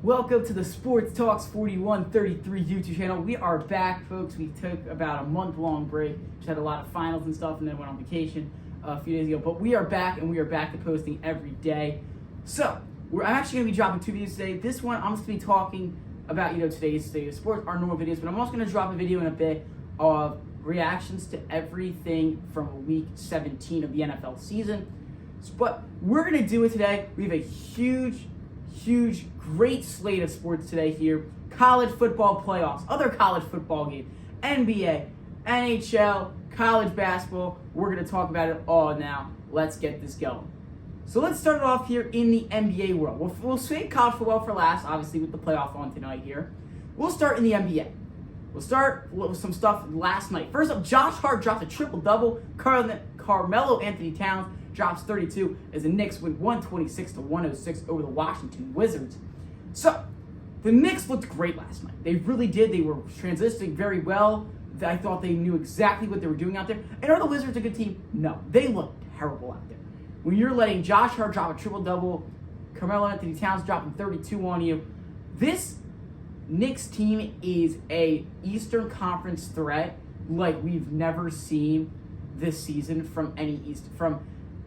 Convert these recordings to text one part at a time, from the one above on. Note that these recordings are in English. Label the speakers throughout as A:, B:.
A: Welcome to the Sports Talks 4133 YouTube channel. We are back, folks. We took about a month-long break. Just had a lot of finals and stuff, and then went on vacation a few days ago. But we are back, and we are back to posting every day. So, I'm actually going to be dropping 2 videos today. This one, I'm just going to be talking about, today's state of sports, our normal videos. But I'm also going to drop a video in a bit of reactions to everything from Week 17 of the NFL season. But we're going to do it today. We have a huge, great slate of sports today here. College football playoffs, other college football games, NBA, NHL, college basketball. We're going to talk about it all now. Let's get this going. So let's start it off here in the NBA world. We'll save college football for last, obviously, with the playoff on tonight here. We'll start in the NBA. We'll start with some stuff last night. First up, Josh Hart dropped a triple-double. Carmelo Anthony Towns drops 32 as the Knicks win 126-106 over the Washington Wizards. So, the Knicks looked great last night. They really did. They were transitioning very well. I thought they knew exactly what they were doing out there. And are the Wizards a good team? No. They look terrible out there. When you're letting Josh Hart drop a triple-double, Carmelo Anthony Towns dropping 32 on you, this Knicks team is a Eastern Conference threat like we've never seen this season from any East.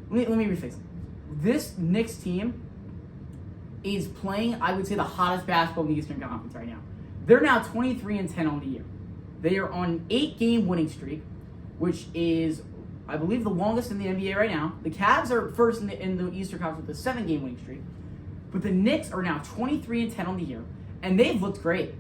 A: Let me rephrase it. This Knicks team is playing, I would say, the hottest basketball in the Eastern Conference right now. They're now 23-10 on the year. They are on an 8-game winning streak, which is, I believe, the longest in the NBA right now. The Cavs are first in the Eastern Conference with a 7-game winning streak. But the Knicks are now 23-10 on the year, and they've looked great.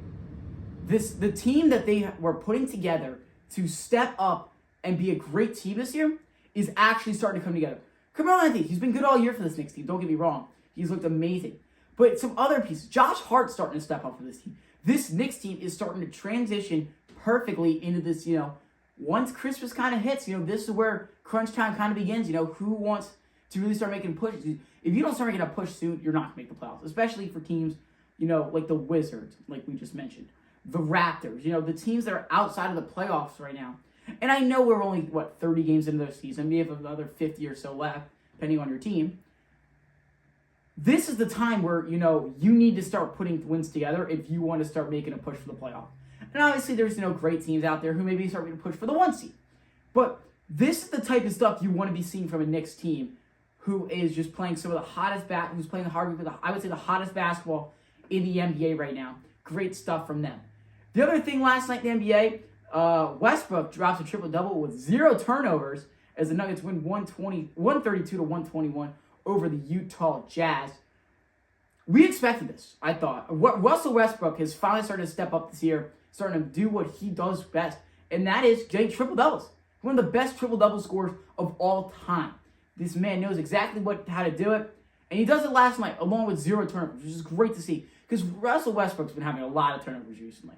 A: The team that they were putting together to step up and be a great team this year is actually starting to come together. Carmelo Anthony, he's been good all year for this Knicks team. Don't get me wrong. He's looked amazing. But some other pieces. Josh Hart's starting to step up for this team. This Knicks team is starting to transition perfectly into this, once Christmas kind of hits, this is where crunch time kind of begins. Who wants to really start making pushes? If you don't start making a push soon, you're not going to make the playoffs. Especially for teams, like the Wizards, like we just mentioned. The Raptors, the teams that are outside of the playoffs right now. And I know we're only, 30 games into the season. We have another 50 or so left, depending on your team. This is the time where, you need to start putting wins together if you want to start making a push for the playoff. And obviously there's, great teams out there who maybe start making a push for the 1 seed. But this is the type of stuff you want to be seeing from a Knicks team who is just playing some of the hottest who's playing I would say the hottest basketball in the NBA right now. Great stuff from them. The other thing last night in the NBA, Westbrook drops a triple-double with 0 turnovers as the Nuggets win 132-121 over the Utah Jazz. We expected this, I thought. Russell Westbrook has finally started to step up this year, starting to do what he does best, and that is getting triple-doubles. One of the best triple-double scorers of all time. This man knows exactly how to do it, and he does it last night, along with 0 turnovers, which is great to see, because Russell Westbrook's been having a lot of turnovers recently.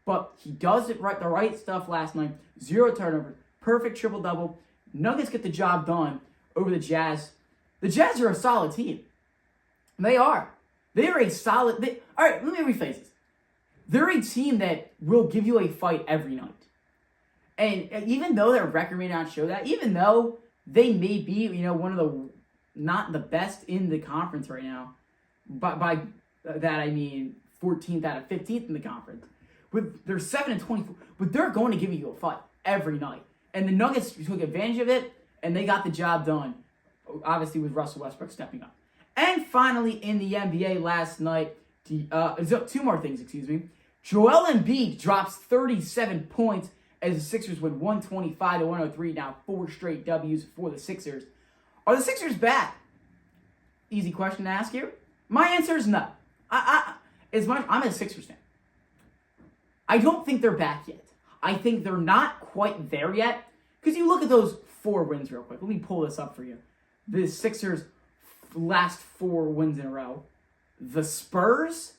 A: But he does it right, the right stuff last night. 0 turnovers, perfect triple-double. Nuggets get the job done over the Jazz. The Jazz are a solid team. They are. They are a solid... all right, let me rephrase this. They're a team that will give you a fight every night. And even though their record may not show that, even though they may be, one of the... not the best in the conference right now, but by that I mean 14th out of 15th in the conference. They're 7-24, but they're going to give you a fight every night. And the Nuggets took advantage of it, and they got the job done, obviously with Russell Westbrook stepping up. And finally, in the NBA last night, 2 more things, Joel Embiid drops 37 points as the Sixers win 125-103, now 4 straight W's for the Sixers. Are the Sixers back? Easy question to ask here. My answer is no. I'm a Sixers fan. I don't think they're back yet. I think they're not quite there yet. Because you look at those 4 wins real quick. Let me pull this up for you. The Sixers' last 4 wins in a row. The Spurs.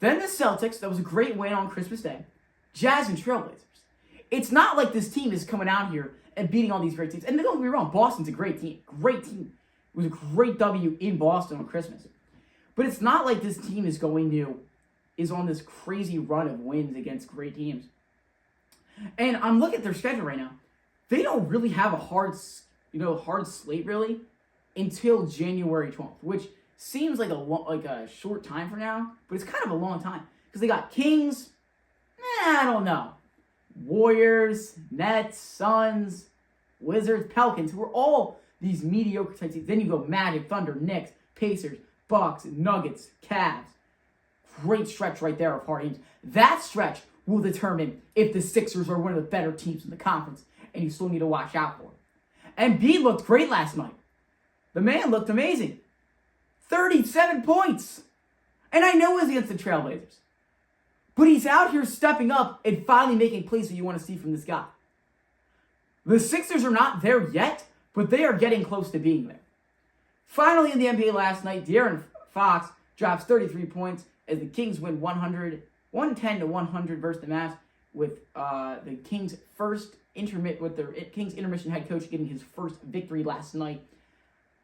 A: Then the Celtics. That was a great win on Christmas Day. Jazz and Trailblazers. It's not like this team is coming out here and beating all these great teams. And don't get me wrong. Boston's a great team. Great team. It was a great W in Boston on Christmas. But it's not like this team is on this crazy run of wins against great teams. And I'm looking at their schedule right now. They don't really have a hard slate really until January 12th, which seems like a short time from now, but it's kind of a long time because they got Kings. I don't know. Warriors, Nets, Suns, Wizards, Pelicans, who are all these mediocre type teams. Then you go Magic, Thunder, Knicks, Pacers, Bucks, Nuggets, Cavs. Great stretch right there of hard teams. That stretch will determine if the Sixers are one of the better teams in the conference, and you still need to watch out for them. Embiid looked great last night. The man looked amazing. 37 points. And I know it was against the Trailblazers. But he's out here stepping up and finally making plays that you want to see from this guy. The Sixers are not there yet, but they are getting close to being there. Finally in the NBA last night, De'Aaron Fox drops 33 points as the Kings win 110-100 versus the Mavs, with the Kings' Kings intermission head coach getting his first victory last night.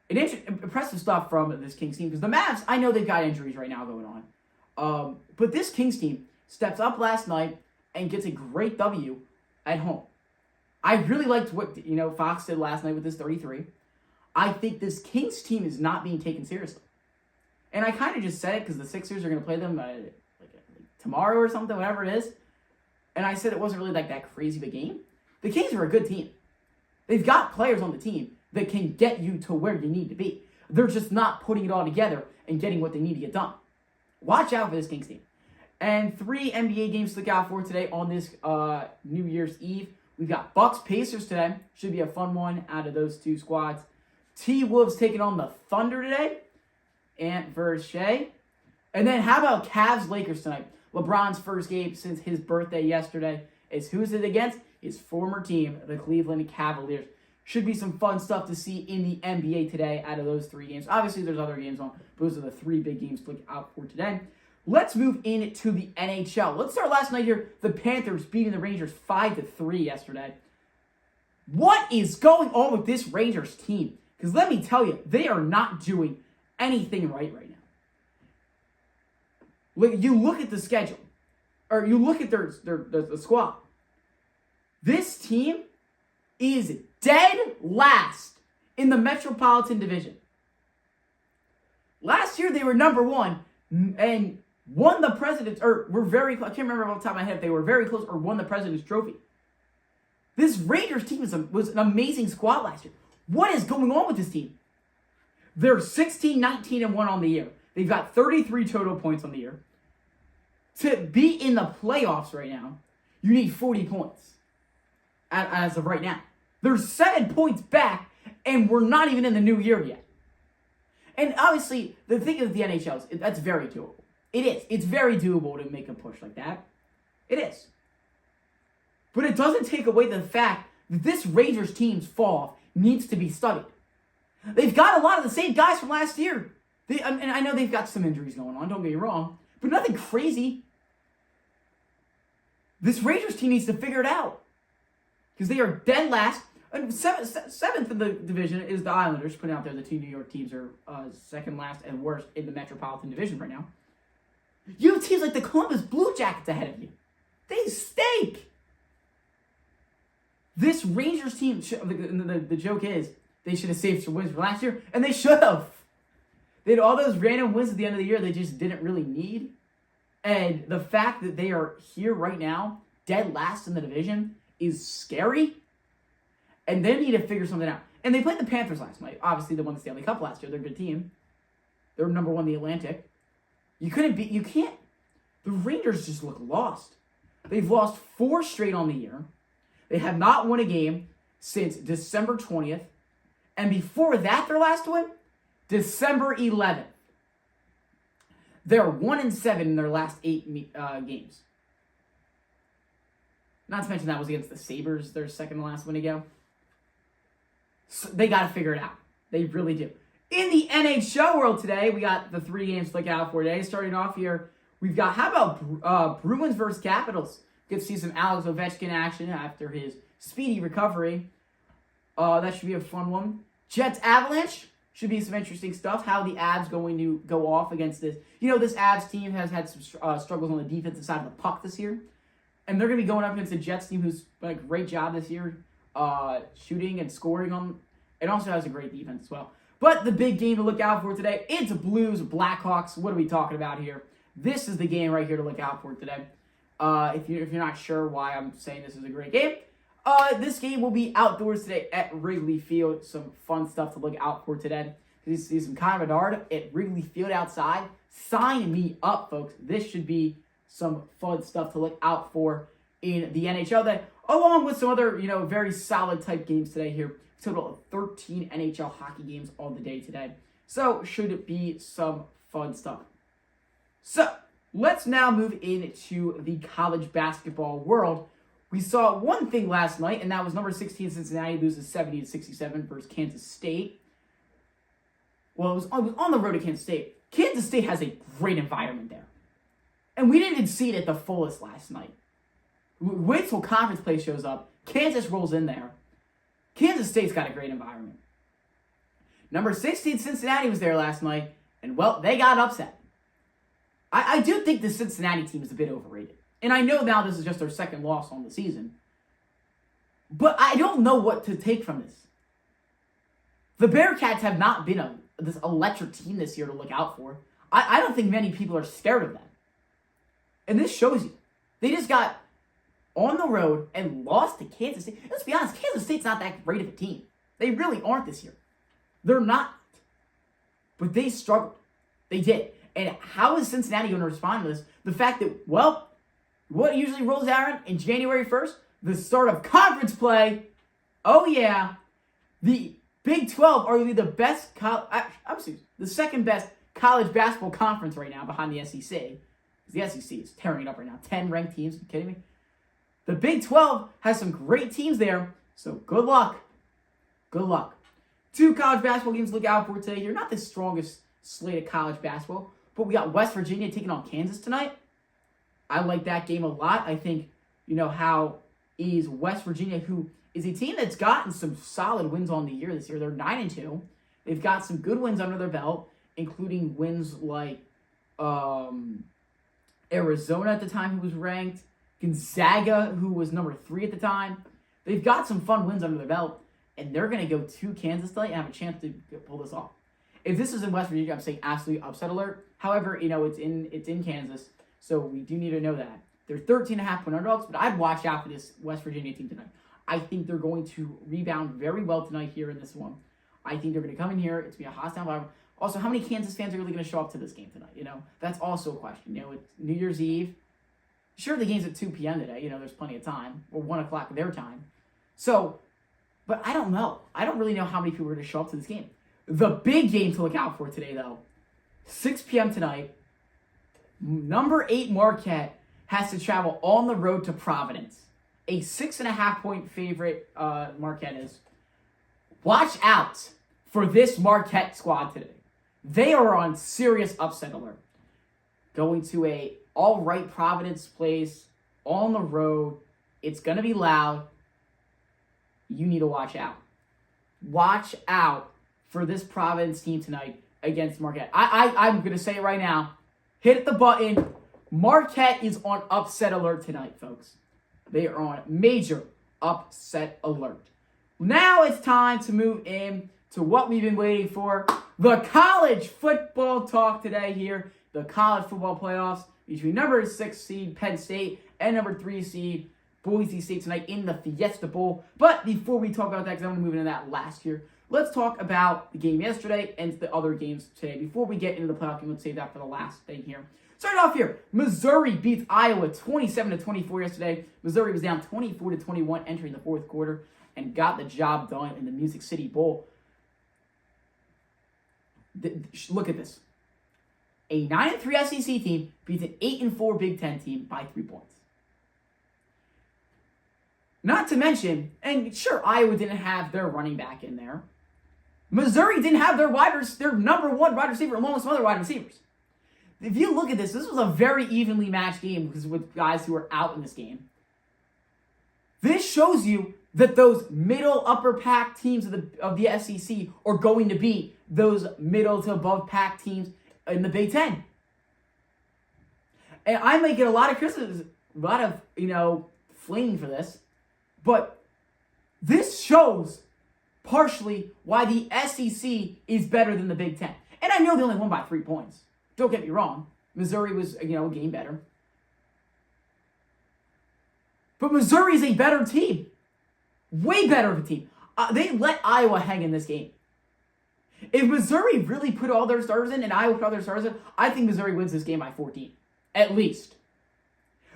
A: Impressive stuff from this Kings team, because the Mavs, I know they've got injuries right now going on. But this Kings team steps up last night and gets a great W at home. I really liked what Fox did last night with his 33. I think this Kings team is not being taken seriously. And I kind of just said it because the Sixers are going to play them tomorrow or something, whatever it is. And I said it wasn't really that crazy of a game. The Kings are a good team. They've got players on the team that can get you to where you need to be. They're just not putting it all together and getting what they need to get done. Watch out for this Kings team. And 3 NBA games to look out for today on this New Year's Eve. We've got Bucks-Pacers today. Should be a fun one out of those two squads. T-Wolves taking on the Thunder today. Ant versus Shea. And then how about Cavs-Lakers tonight? LeBron's first game since his birthday yesterday. Who's it against? His former team, the Cleveland Cavaliers. Should be some fun stuff to see in the NBA today out of those 3 games. Obviously, there's other games on, but those are the 3 big games to look out for today. Let's move into the NHL. Let's start last night here. The Panthers beating the Rangers 5-3 yesterday. What is going on with this Rangers team? Because let me tell you, they are not doing anything right now. You look at the schedule, or you look at the squad. This team is dead last in the Metropolitan Division. Last year they were number 1 and won the President's, or were very close. I can't remember off the top of my head if they were very close or won the President's Trophy. This Rangers team was an amazing squad last year. What is going on with this team? They're 16-19-1 on the year. They've got 33 total points on the year. To be in the playoffs right now, you need 40 points as of right now. They're 7 points back, and we're not even in the new year yet. And obviously, the thing is the NHL, that's very doable. It is. It's very doable to make a push like that. It is. But it doesn't take away the fact that this Rangers team's fall off needs to be studied. They've got a lot of the same guys from last year. And I know they've got some injuries going on, don't get me wrong, but nothing crazy. This Rangers team needs to figure it out. Because they are dead last. And seventh in the division is the Islanders. Putting out there, the 2 New York teams are second last and worst in the Metropolitan Division right now. You have teams like the Columbus Blue Jackets ahead of you. They stink. This Rangers team, the joke is, they should have saved some wins from last year, and they should have. They had all those random wins at the end of the year they just didn't really need. And the fact that they are here right now, dead last in the division, is scary. And they need to figure something out. And they played the Panthers last night. Obviously, they won the Stanley Cup last year. They're a good team. They're number 1 in the Atlantic. You can't. The Rangers just look lost. They've lost 4 straight on the year. They have not won a game since December 20th. And before that, their last win, December 11th. They're 1-7 in their last 8 games. Not to mention that was against the Sabres, their second to last win ago. So they got to figure it out. They really do. In the NHL world today, we got the 3 games to look out for today. Starting off here, we've got, how about Bruins versus Capitals? Get to see some Alex Ovechkin action after his speedy recovery. That should be a fun one. Jets Avalanche should be some interesting stuff. How the Avs going to go off against this. This Avs team has had some struggles on the defensive side of the puck this year. And they're going to be going up against a Jets team who's done a great job this year shooting and scoring on, and also has a great defense as well. But the big game to look out for today, it's Blues Blackhawks. What are we talking about here? This is the game right here to look out for today. If you're not sure why I'm saying this is a great game, this game will be outdoors today at Wrigley Field. Some fun stuff to look out for today. You see some Connor Bedard at Wrigley Field outside. Sign me up, folks. This should be some fun stuff to look out for in the NHL today, along with some other, very solid type games today here. Total of 13 NHL hockey games on the day today. So, should be some fun stuff. So, let's now move into the college basketball world. We saw one thing last night, and that was number 16 Cincinnati loses 70-67 versus Kansas State. Well, it was on the road to Kansas State. Kansas State has a great environment there. And we didn't see it at the fullest last night. Wait till conference play shows up. Kansas rolls in there. Kansas State's got a great environment. Number 16 Cincinnati was there last night, and, well, they got upset. I do think the Cincinnati team is a bit overrated. And I know now this is just their second loss on the season. But I don't know what to take from this. The Bearcats have not been this electric team this year to look out for. I don't think many people are scared of them. And this shows you. They just got on the road and lost to Kansas State. Let's be honest, Kansas State's not that great of a team. They really aren't this year. They're not. But they struggled. They did. And how is Cincinnati going to respond to this? The fact that, well, what usually rolls out in January 1st? The start of conference play. Oh, yeah. The Big 12 are the best, the second best college basketball conference right now behind the SEC. The SEC is tearing it up right now. 10 ranked teams. Are you kidding me? The Big 12 has some great teams there. So good luck. Good luck. 2 college basketball games to look out for today. You're not the strongest slate of college basketball. But we got West Virginia taking on Kansas tonight. I like that game a lot. I think, how is West Virginia, who is a team that's gotten some solid wins on the year this year. They're 9-2. They've got some good wins under their belt, including wins like Arizona at the time, who was ranked. Gonzaga, who was number 3 at the time. They've got some fun wins under their belt, and they're going to go to Kansas tonight and have a chance to pull this off. If this is in West Virginia, I'm saying absolutely upset alert. However, it's in Kansas, so we do need to know that. They're 13.5-point underdogs, but I'd watch out for this West Virginia team tonight. I think they're going to rebound very well tonight here in this one. I think they're going to come in here. It's going to be a hostile environment. Also, how many Kansas fans are really going to show up to this game tonight? That's also a question. It's New Year's Eve. Sure, the game's at 2 p.m. today. There's plenty of time. Or 1 o'clock their time. So, but I don't know. I don't really know how many people are going to show up to this game. The big game to look out for today, though, 6 p.m. tonight, number 8 Marquette has to travel on the road to Providence. A 6.5-point favorite, Marquette is. Watch out for this Marquette squad today. They are on serious upset alert. Going to a all-right Providence place on the road. It's going to be loud. You need to watch out. Watch out for this Providence team tonight against Marquette. I'm going to say it right now. Hit the button. Marquette is on upset alert tonight, folks. They are on major upset alert. Now it's time to move in to what we've been waiting for. The college football talk today here. The college football playoffs between number 6 seed Penn State and number 3 seed Boise State tonight in the Fiesta Bowl. But before we talk about that, because I'm going to move into that last year, let's talk about the game yesterday and the other games today. Before we get into the playoff game, let's save that for the last thing here. Starting off here, Missouri beats Iowa 27-24 yesterday. Missouri was down 24-21 entering the fourth quarter and got the job done in the Music City Bowl. Look at this. A 9-3 SEC team beats an 8-4 Big Ten team by 3 points. Not to mention, and sure, Iowa didn't have their running back in there. Missouri didn't have their number 1 wide receiver along with some other wide receivers. If you look at this was a very evenly matched game because with guys who are out in this game. This shows you that those middle upper pack teams of the SEC are going to be those middle to above pack teams in the Big Ten. And I may get a lot of criticism, a lot of, flaming for this, but this shows partially why the SEC is better than the Big Ten. And I know they only won by 3 points. Don't get me wrong. Missouri was, a game better. But Missouri is a better team. Way better of a team. They let Iowa hang in this game. If Missouri really put all their starters in and Iowa put all their starters in, I think Missouri wins this game by 14. At least.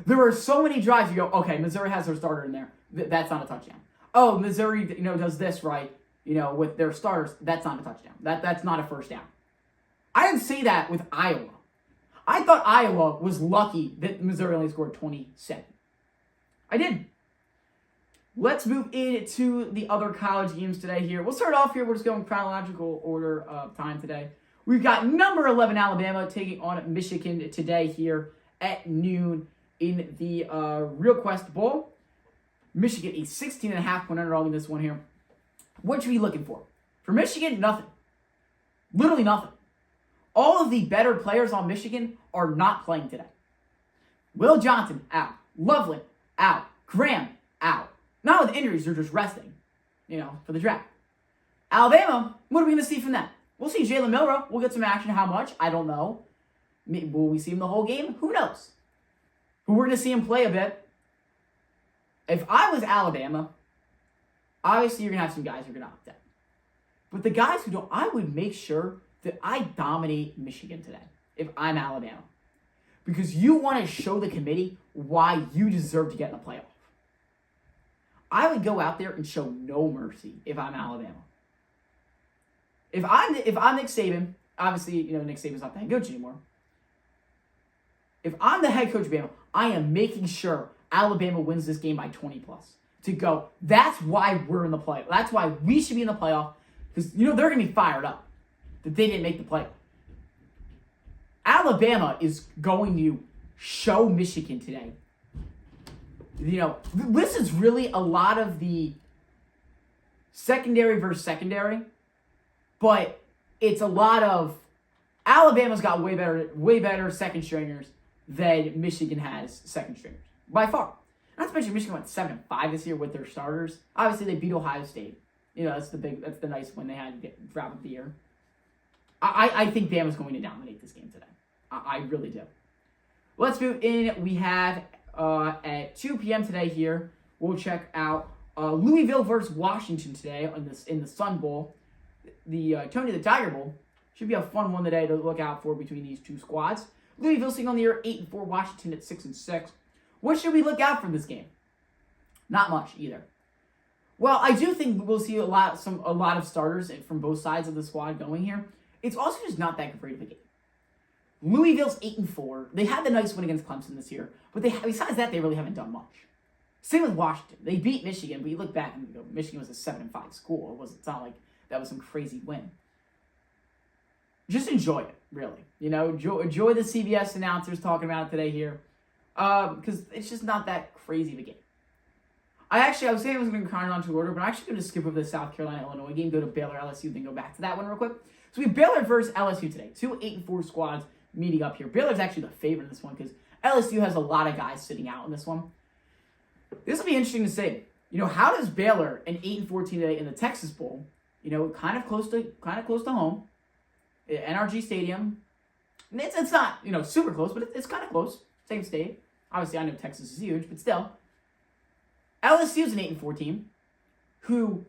A: There were so many drives you go, okay, Missouri has their starter in there. That's not a touchdown. Oh, Missouri, does this right, with their starters. That's not a touchdown. That's not a first down. I didn't say that with Iowa. I thought Iowa was lucky that Missouri only scored 27. I did. Let's move into the other college games today here. We'll start off here. We're just going chronological order of time today. We've got number 11 Alabama taking on Michigan today here at noon in the RealQuest Bowl. Michigan, a 16.5-point underdog in this one here. What should we be looking for? For Michigan, nothing. Literally nothing. All of the better players on Michigan are not playing today. Will Johnson, out. Loveland, out. Graham, out. Not with injuries, they're just resting, for the draft. Alabama, what are we going to see from them? We'll see Jalen Milroe. We'll get some action. How much? I don't know. Will we see him the whole game? Who knows? But we're going to see him play a bit. If I was Alabama, obviously you're going to have some guys who are going to opt out. But the guys who don't, I would make sure that I dominate Michigan today if I'm Alabama. Because you want to show the committee why you deserve to get in the playoff. I would go out there and show no mercy if I'm Alabama. If I'm Nick Saban, obviously, Nick Saban's not the head coach anymore. If I'm the head coach of Bama, I am making sure Alabama wins this game by 20 plus. To go, that's why we're in the playoff. That's why we should be in the playoff. Because, they're going to be fired up that they didn't make the playoff. Alabama is going to show Michigan today. This is really a lot of the secondary versus secondary, but it's a lot of Alabama's got way better second stringers than Michigan has second stringers by far. Not to mention Michigan went 7-5 this year with their starters. Obviously, they beat Ohio State. That's the nice win they had to get wrap up the year. I think Bama's going to dominate this game today. I really do. Let's move in. We have at 2 p.m. today here, we'll check out Louisville versus Washington today in the Sun Bowl. The Tony the Tiger Bowl should be a fun one today to look out for between these two squads. Louisville sitting on the year 8-4, Washington at 6-6. What should we look out from this game? Not much either. Well, I do think we'll see a lot of starters from both sides of the squad going here. It's also just not that great of a game. Louisville's 8-4. They had the nice win against Clemson this year, but besides that, they really haven't done much. Same with Washington. They beat Michigan, but you look back and you go, Michigan was a 7-5 school. It's not like that was some crazy win. Just enjoy it, really. Enjoy the CBS announcers talking about it today here, because it's just not that crazy of a game. I was saying I was going to chronological order, but I'm actually going to skip over the South Carolina-Illinois game, go to Baylor, LSU, then go back to that one real quick. So we have Baylor versus LSU today. 2 8-4 squads meeting up here. Baylor's actually the favorite in this one because LSU has a lot of guys sitting out in this one. This will be interesting to see. How does Baylor, an 8-4 team today in the Texas Bowl, kind of close to home, NRG Stadium. It's not super close, but it's kind of close. Same state. Obviously, I know Texas is huge, but still. LSU's an 8-4 team who's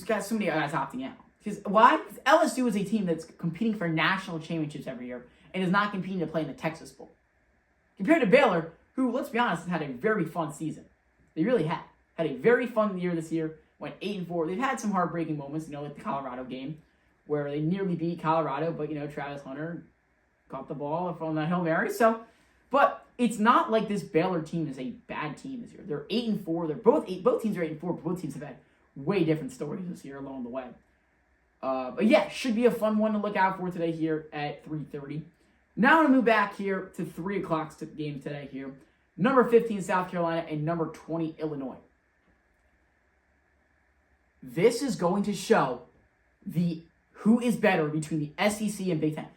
A: got so many guys opting out. Because why? Because LSU is a team that's competing for national championships every year and is not competing to play in the Texas Bowl. Compared to Baylor, who, let's be honest, has had a very fun season. They really have. Had a very fun year this year. Went 8-4. They've had some heartbreaking moments, like the Colorado game, where they nearly beat Colorado, but, Travis Hunter caught the ball from that Hail Mary. But it's not like this Baylor team is a bad team this year. They're 8-4. Both teams are 8-4, but both teams have had way different stories this year along the way. But yeah, should be a fun one to look out for today here at 3:30. Now I'm going to move back here to 3 o'clock game today here. Number 15, South Carolina, and number 20, Illinois. This is going to show who is better between the SEC and Big Ten.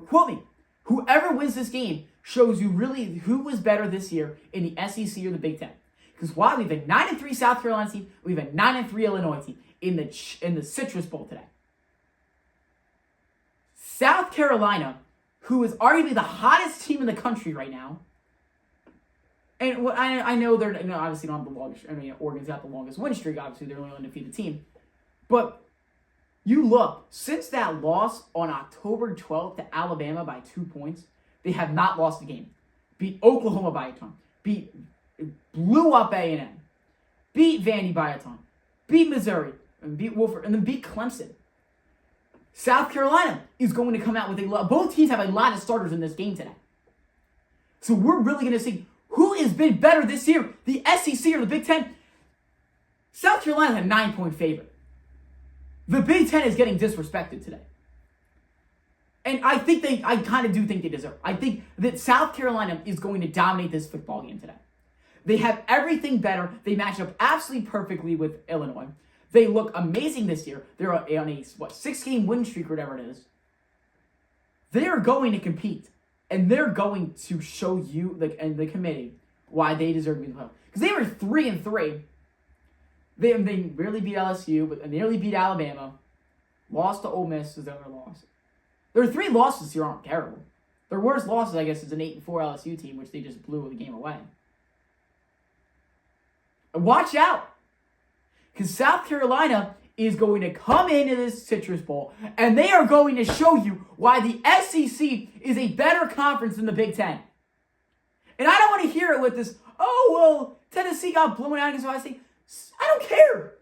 A: Quote me. Whoever wins this game shows you really who was better this year in the SEC or the Big Ten. Because why? We have a 9-3 South Carolina team. We have a 9-3 Illinois team in the Citrus Bowl today. South Carolina, who is arguably the hottest team in the country right now, and I know they're obviously don't have the longest. Oregon's got the longest win streak. Obviously, they're the only undefeated team. But you look, since that loss on October 12th to Alabama by 2 points, they have not lost a game. Beat Oklahoma by a ton. Blew up A&M. Beat Vandy by a ton. Beat Missouri. And beat Wofford. And then beat Clemson. South Carolina is going to come out with both teams have a lot of starters in this game today. So we're really going to see who has been better this year, the SEC or the Big Ten. South Carolina had a 9-point favorite. The Big Ten is getting disrespected today. And I kind of do think they deserve it. I think that South Carolina is going to dominate this football game today. They have everything better. They match up absolutely perfectly with Illinois. They look amazing this year. They're on a 6-game win streak or whatever it is. They are going to compete. And they're going to show you and the committee why they deserve to be in the playoff. Because they were 3-3. They barely beat LSU, but nearly beat Alabama. Lost to Ole Miss is the other loss. Their 3 losses here aren't terrible. Their worst losses, I guess, is an 8-4 LSU team, which they just blew the game away. And watch out! Because South Carolina is going to come into this Citrus Bowl, and they are going to show you why the SEC is a better conference than the Big Ten. And I don't want to hear it with this, Tennessee got blown out against Ohio State. I don't care.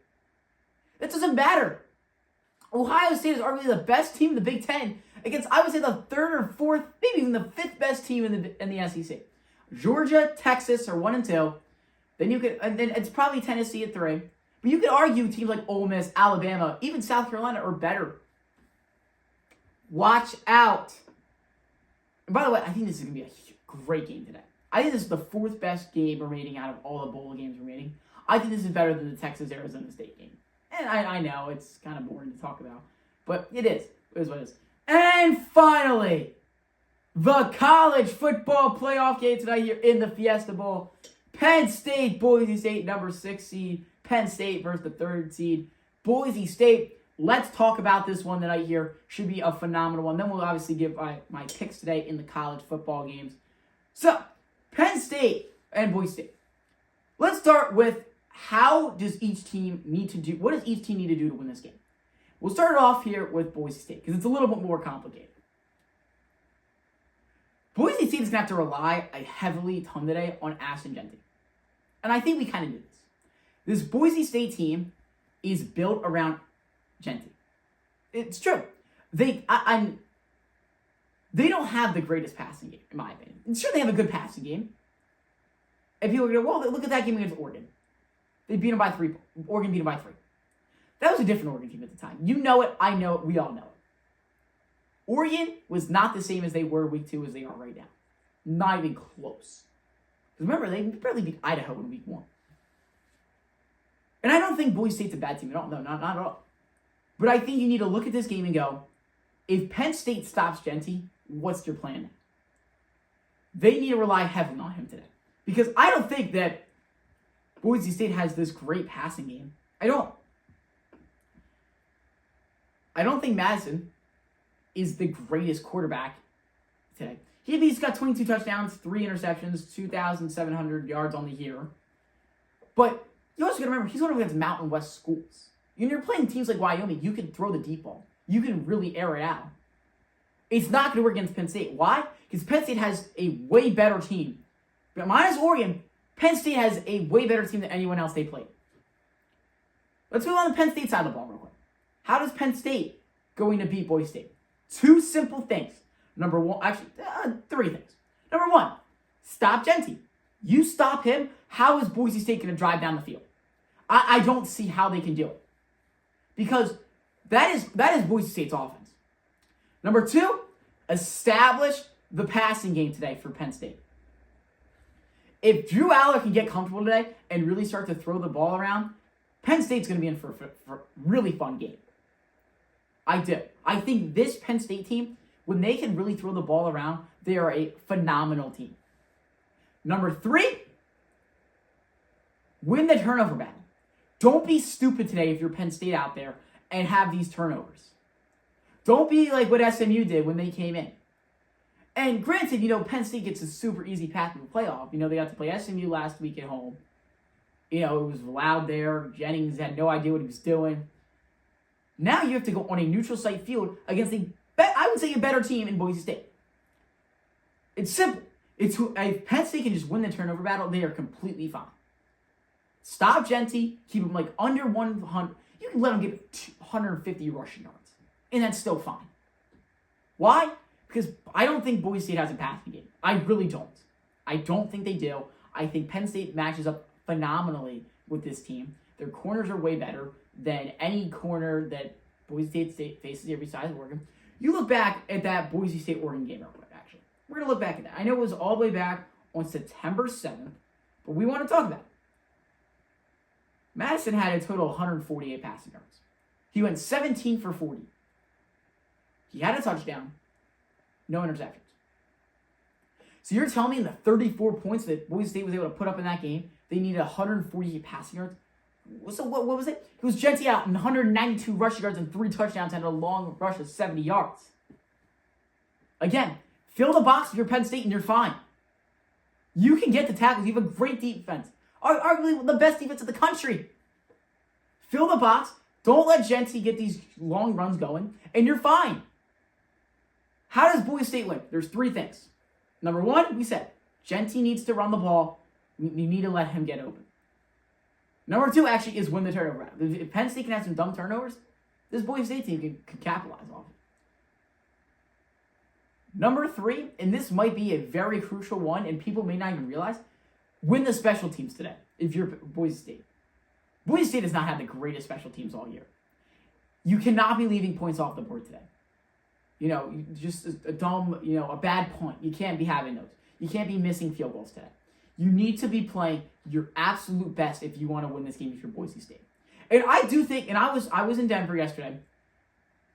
A: That doesn't matter. Ohio State is arguably the best team in the Big Ten against, I would say, the 3rd or 4th, maybe even the 5th best team in the SEC. Georgia, Texas are 1 and 2. Then it's probably Tennessee at 3. But you could argue teams like Ole Miss, Alabama, even South Carolina are better. Watch out. And by the way, I think this is going to be a great game today. I think this is the 4th best game remaining out of all the bowl games remaining. I think this is better than the Texas-Arizona State game. And I know it's kind of boring to talk about, but it is. It is what it is. And finally, the college football playoff game tonight here in the Fiesta Bowl. Penn State, Boise State, number 6 seed. Penn State versus the 3rd seed. Boise State. Let's talk about this one tonight here. Should be a phenomenal one. Then we'll obviously give my picks today in the college football games. So, Penn State and Boise State. Let's start with how does each team need to do, what does each team need to do to win this game? We'll start off here with Boise State because it's a little bit more complicated. Boise State is going to have to rely a heavily ton today on Ashton Jeanty. And I think we kind of do this. This Boise State team is built around Jeanty. It's true. They don't have the greatest passing game, in my opinion. Sure, they have a good passing game. And people are going to go, well, look at that game against Oregon. They beat them by 3. Oregon beat them by 3. That was a different Oregon team at the time. You know it. I know it. We all know it. Oregon was not the same as they were week 2 as they are right now. Not even close. Because remember, they barely beat Idaho in week 1. And I don't think Boise State's a bad team at all. No, not at all. But I think you need to look at this game and go, if Penn State stops Jeanty, what's your plan? They need to rely heavily on him today. Because I don't think that Boise State has this great passing game. I don't think Madison is the greatest quarterback today. He's got 22 touchdowns, 3 interceptions, 2,700 yards on the year. But you also got to remember, he's going against Mountain West schools. When you're playing teams like Wyoming, you can throw the deep ball. You can really air it out. It's not going to work against Penn State. Why? Because Penn State has a way better team. But minus Oregon, Penn State has a way better team than anyone else they played. Let's go on the Penn State side of the ball real quick. How does Penn State going to beat Boise State? 2 simple things. Number 1, actually, 3 things. Number 1, stop Jeanty. You stop him, how is Boise State going to drive down the field? I don't see how they can do it. Because that is Boise State's offense. Number 2, establish the passing game today for Penn State. If Drew Allar can get comfortable today and really start to throw the ball around, Penn State's going to be in for a really fun game. I do. I think this Penn State team, when they can really throw the ball around, they are a phenomenal team. Number 3, Win the turnover battle. Don't be stupid today if you're Penn State out there and have these turnovers. Don't be like what SMU did when they came in. And granted, Penn State gets a super easy path to the playoff. They got to play SMU last week at home. It was loud there. Jennings had no idea what he was doing. Now you have to go on a neutral site field against I would say a better team in Boise State. It's simple. If Penn State can just win the turnover battle, they are completely fine. Stop Jeanty, keep him under 100. You can let him get 250 rushing yards, and that's still fine. Why? Because I don't think Boise State has a passing game. I really don't. I don't think they do. I think Penn State matches up phenomenally with this team. Their corners are way better than any corner that Boise State faces here besides Oregon. You look back at that Boise State-Oregon game real quick, actually. We're going to look back at that. I know it was all the way back on September 7th, but we want to talk about it. Madison had a total of 148 passing yards. He went 17 for 40. He had a touchdown, no interceptions. So you're telling me in the 34 points that Boise State was able to put up in that game, they needed 148 passing yards? So what was it? It was Jeanty out in 192 rushing yards and 3 touchdowns and a long rush of 70 yards. Again, fill the box if you're Penn State and you're fine. You can get the tackles. You have a great defense. Arguably the best defense in the country. Fill the box. Don't let Jeanty get these long runs going, and you're fine. How does Boise State win? There's 3 things. Number 1, we said, Jeanty needs to run the ball. You need to let him get open. Number 2, actually, is win the turnover battle. If Penn State can have some dumb turnovers, this Boise State team can capitalize off it. Number 3, and this might be a very crucial one, and people may not even realize, win the special teams today if you're Boise State. Boise State has not had the greatest special teams all year. You cannot be leaving points off the board today. Just a dumb, a bad punt. You can't be having those. You can't be missing field goals today. You need to be playing your absolute best if you want to win this game if you're Boise State. And I do think, and I was in Denver yesterday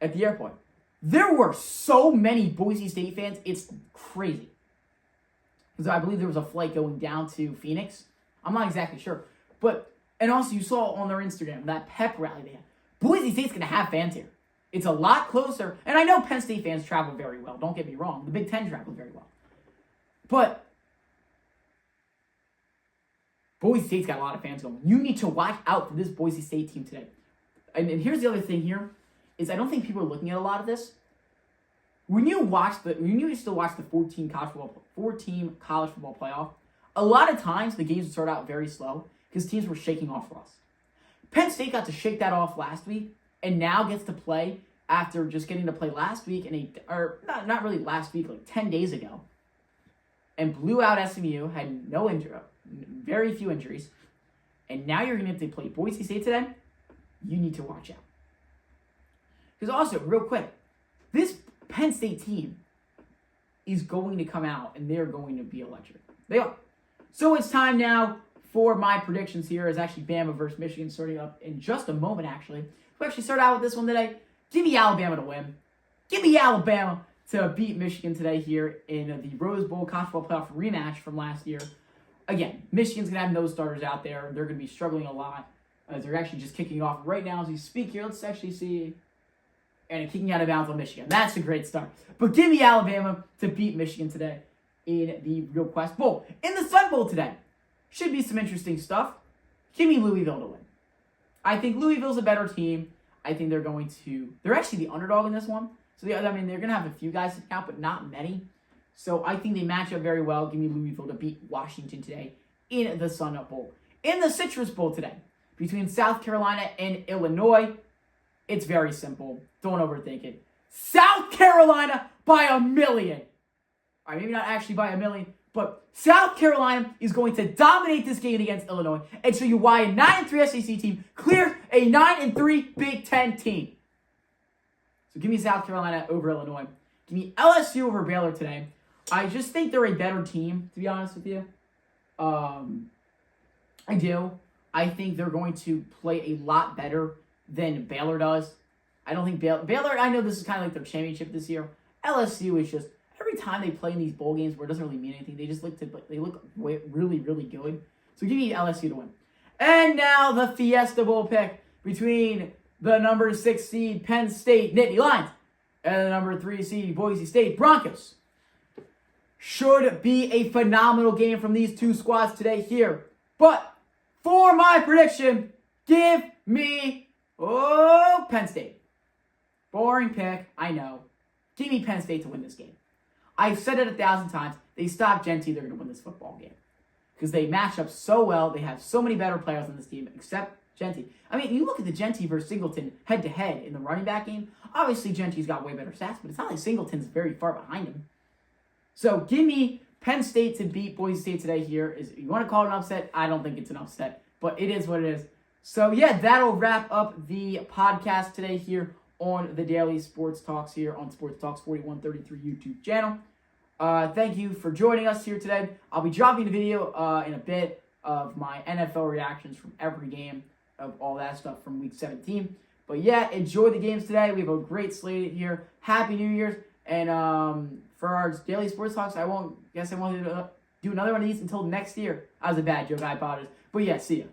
A: at the airport. There were so many Boise State fans, it's crazy. Because I believe there was a flight going down to Phoenix. I'm not exactly sure. And also you saw on their Instagram, that pep rally they had. Boise State's going to have fans here. It's a lot closer. And I know Penn State fans travel very well. Don't get me wrong. The Big Ten travels very well. But Boise State's got a lot of fans going. You need to watch out for this Boise State team today. And here's the other thing here, is I don't think people are looking at a lot of this. When you used to watch the 14 college football playoff, a lot of times the games would start out very slow because teams were shaking off rust. Penn State got to shake that off last week and now gets to play after just getting to play last week not really last week, like 10 days ago, and blew out SMU, had no injury, very few injuries, and now you're going to have to play Boise State today. You need to watch out. Because also, real quick, this Penn State team is going to come out and they're going to be electric. They are. So it's time now for my predictions here. Is actually Bama versus Michigan starting up in just a moment, actually. We'll actually start out with this one today. Give me Alabama to win. Give me Alabama to beat Michigan today here in the Rose Bowl College Football Playoff rematch from last year. Again, Michigan's going to have no starters out there. They're going to be struggling a lot as they're actually just kicking off right now as we speak here. Let's actually see. And kicking out of bounds on Michigan. That's a great start. But give me Alabama to beat Michigan today in the Real Quest Bowl. In the Sun Bowl today, should be some interesting stuff. Give me Louisville to win. I think Louisville's a better team. I think they're actually the underdog in this one. So, they're going to have a few guys to count, but not many. So, I think they match up very well. Give me Louisville to beat Washington today in the Sun Bowl. In the Citrus Bowl today, between South Carolina and Illinois, it's very simple. Don't overthink it. South Carolina by 1,000,000. All right, maybe not actually by 1,000,000, but South Carolina is going to dominate this game against Illinois and show you why a 9-3 SEC team clears a 9-3 Big Ten team. So give me South Carolina over Illinois. Give me LSU over Baylor today. I just think they're a better team, to be honest with you. I do. I think they're going to play a lot better than Baylor does. I don't think Baylor, I know this is kind of like their championship this year. LSU is just, every time they play in these bowl games where it doesn't really mean anything, they look really, really good. So give me LSU to win. And now the Fiesta Bowl pick between the number 6 seed Penn State Nittany Lions and the number 3 seed Boise State Broncos. Should be a phenomenal game from these two squads today here. But for my prediction, give me, Penn State. Boring pick, I know. Give me Penn State to win this game. I've said it 1,000 times. They stop Genty, they're going to win this football game. Because they match up so well. They have so many better players on this team, except Genty. I mean, you look at the Genty versus Singleton head-to-head in the running back game. Obviously, Genty's got way better stats, but it's not like Singleton's very far behind him. So, give me Penn State to beat Boise State today here. You want to call it an upset? I don't think it's an upset, but it is what it is. So, yeah, that'll wrap up the podcast today here on the Daily Sports Talks here on Sports Talks 4133 YouTube channel. Thank you for joining us here today. I'll be dropping a video in a bit of my NFL reactions from every game of all that stuff from Week 17. But yeah, enjoy the games today. We have a great slate here. Happy New Year's. And for our Daily Sports Talks, I won't do another one of these until next year. That was a bad joke. I apologize. But yeah, see ya.